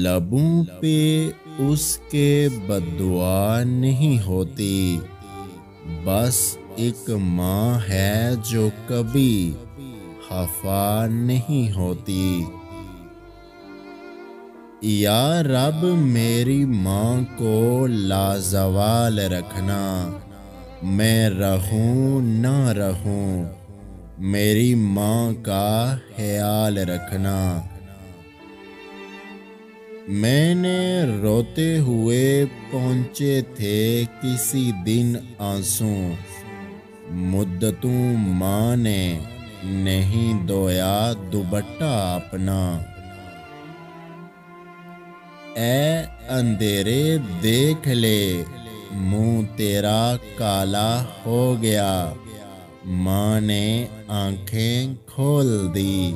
लबों पे उसके बद्दुआ नहीं होती, बस एक माँ है जो कभी खफा नहीं होती। या रब मेरी माँ को लाजवाल रखना, मैं रहूं ना रहूं, मेरी माँ का ख्याल रखना। मैंने रोते हुए पहुँचे थे किसी दिन आंसू, मुद्दतों माँ ने नहीं धोया दुपट्टा अपना। ऐ अंधेरे देख ले, मुँह तेरा काला हो गया, माँ ने आंखें खोल दी,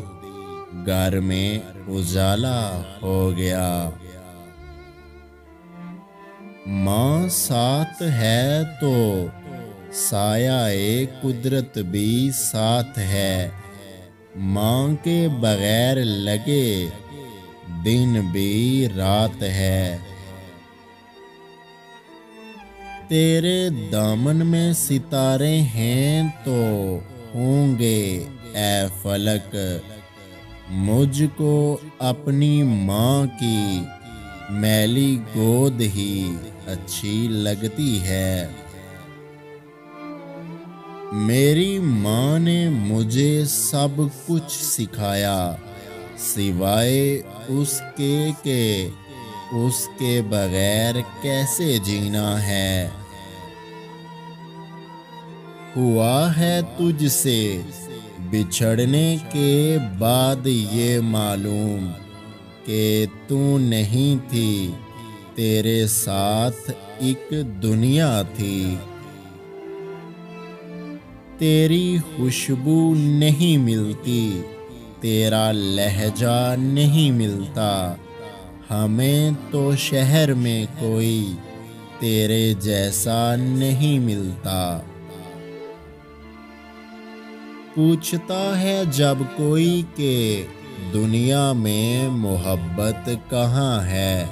घर में उजाला हो गया। माँ साथ है तो साया कुदरत भी साथ है, माँ के बगैर लगे दिन भी रात है। तेरे दामन में सितारे हैं तो होंगे ऐ फलक, मुझको अपनी माँ की मैली गोद ही अच्छी लगती है। मेरी माँ ने मुझे सब कुछ सिखाया, सिवाय उसके के उसके बगैर कैसे जीना है। हुआ है तुझसे बिछड़ने के बाद ये मालूम कि तू नहीं थी, तेरे साथ एक दुनिया थी। तेरी खुशबू नहीं मिलती, तेरा लहजा नहीं मिलता, हमें तो शहर में कोई तेरे जैसा नहीं मिलता। पूछता है जब कोई के दुनिया में मोहब्बत कहाँ है,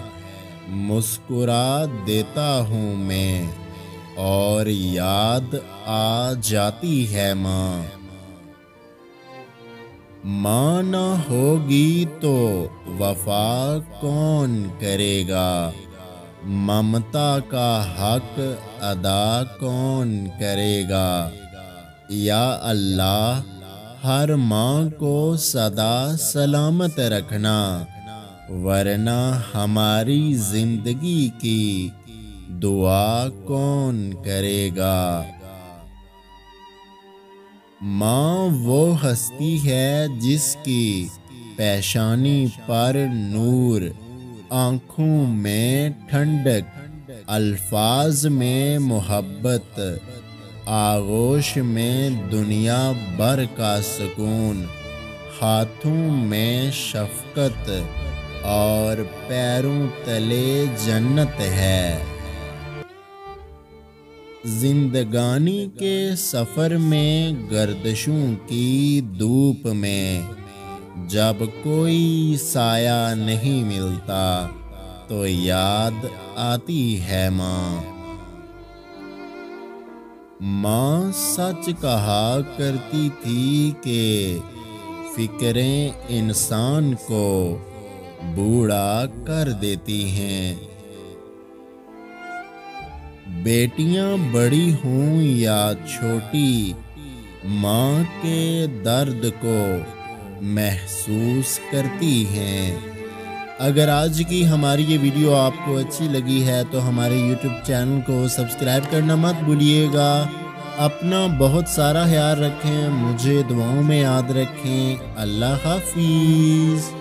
मुस्कुरा देता हूँ मैं और याद आ जाती है माँ। माँ न होगी तो वफा कौन करेगा, ममता का हक अदा कौन करेगा। या अल्लाह हर माँ को सदा सलामत रखना, वरना हमारी जिंदगी की दुआ कौन करेगा। माँ वो हस्ती है जिसकी पेशानी पर नूर, आँखों में ठंडक, अल्फाज में मोहब्बत, आगोश में दुनिया भर का सुकून, हाथों में शफकत और पैरों तले जन्नत है। जिंदगानी के सफ़र में गर्दिशों की धूप में जब कोई साया नहीं मिलता तो याद आती है माँ। माँ सच कहा करती थी कि फिक्रें इंसान को बूढ़ा कर देती हैं। बेटियां बड़ी हों या छोटी, माँ के दर्द को महसूस करती हैं। अगर आज की हमारी ये वीडियो आपको अच्छी लगी है तो हमारे YouTube चैनल को सब्सक्राइब करना मत भूलिएगा। अपना बहुत सारा ख्याल रखें, मुझे दुआओं में याद रखें। अल्लाह हाफिज़।